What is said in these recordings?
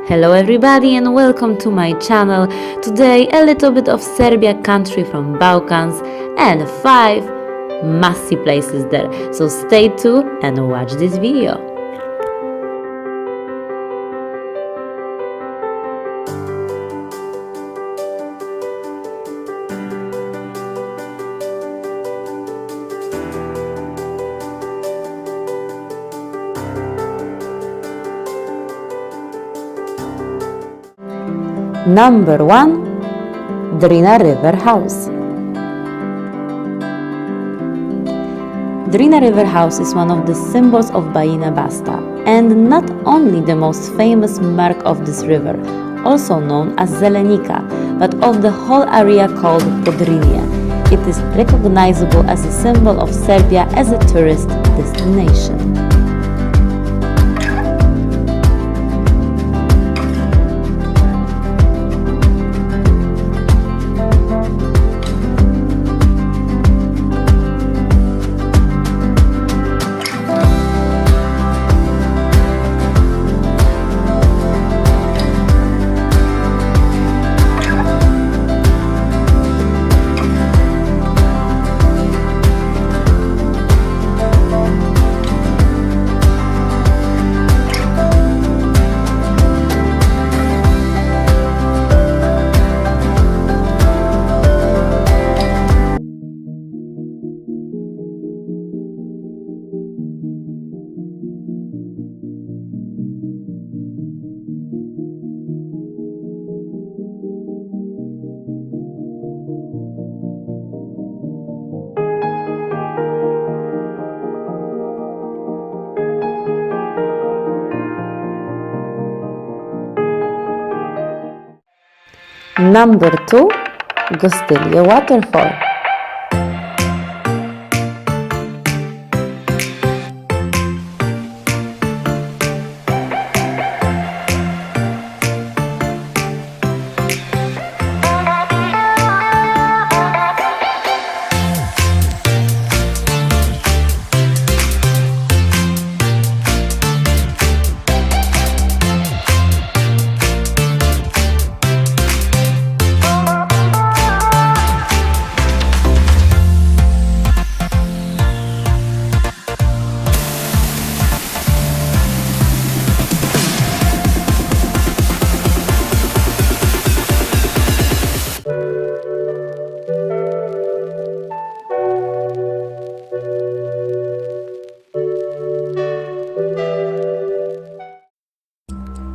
Hello everybody and welcome to my channel. Today a little bit of Serbia, country from Balkans, and 5 must-see places there. So stay tuned and watch this video. Number 1. Drina River House. Drina River House is one of the symbols of Baina Basta and not only the most famous mark of this river, also known as Zelenica, but of the whole area called Podrinje. It is recognizable as a symbol of Serbia as a tourist destination. Number 2. Gostilje Waterfall.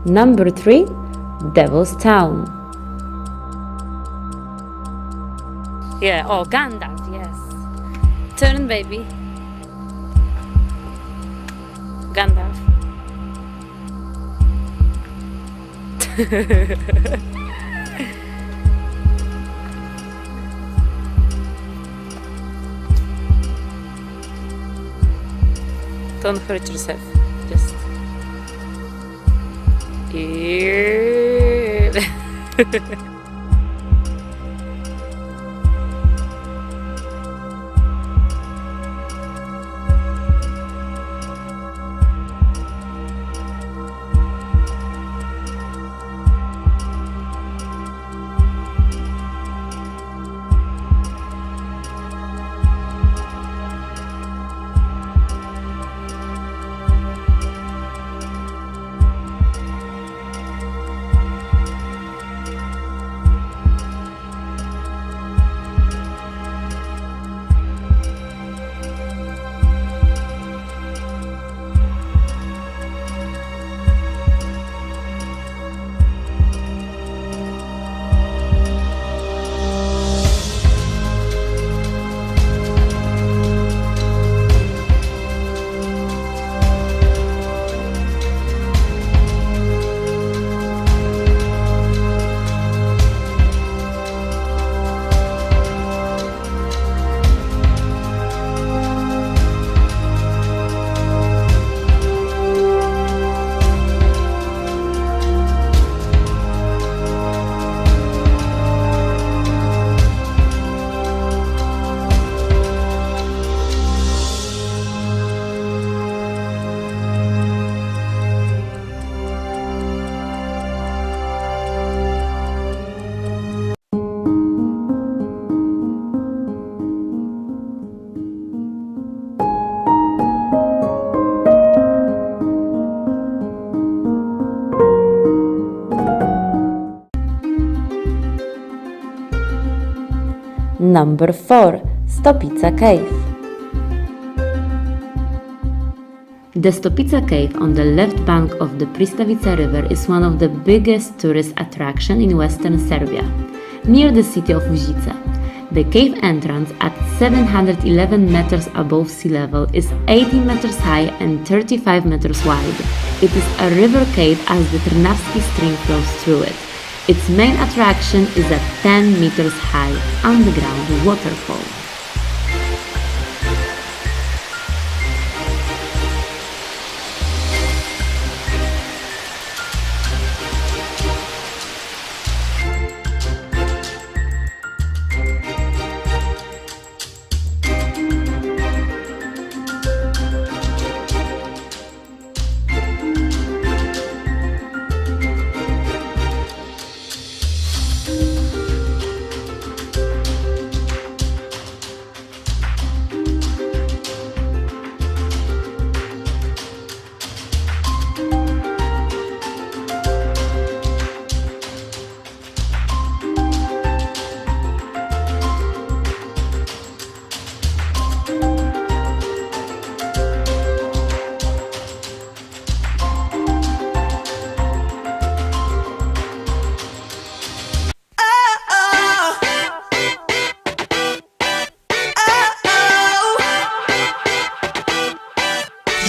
Number 3. Devil's Town. Yeah, oh, Gandalf, yes. Turn, baby. Gandalf. Don't hurt yourself. Just. Number 4. Stopica Cave. The Stopica Cave on the left bank of the Pristavica River is one of the biggest tourist attractions in western Serbia, near the city of Užice. The cave entrance at 711 meters above sea level is 18 meters high and 35 meters wide. It is a river cave as the Trnavski stream flows through it. Its main attraction is a 10 meters high underground waterfall.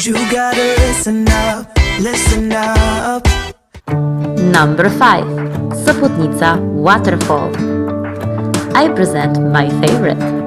You gotta listen up, listen up. Number 5. Sopotnica Waterfall. I present my favorite.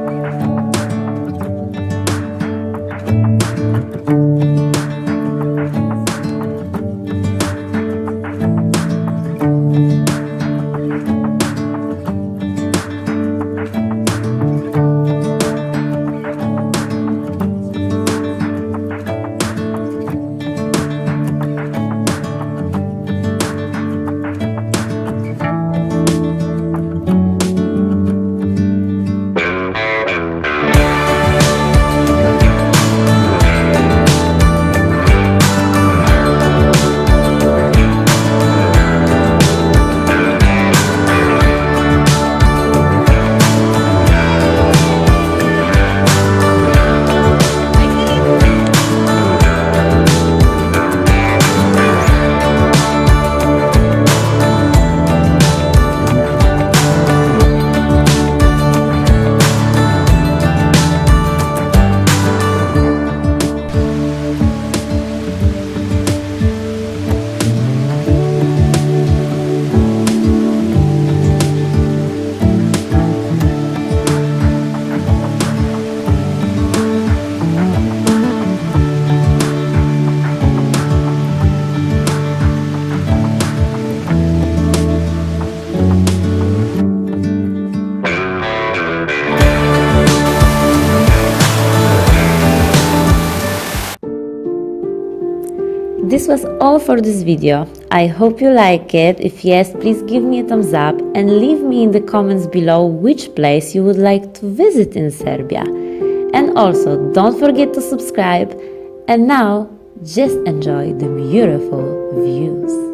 This was all for this video. I hope you like it. If yes, please give me a thumbs up and leave me in the comments below which place you would like to visit in Serbia. And also, don't forget to subscribe. And now, just enjoy the beautiful views.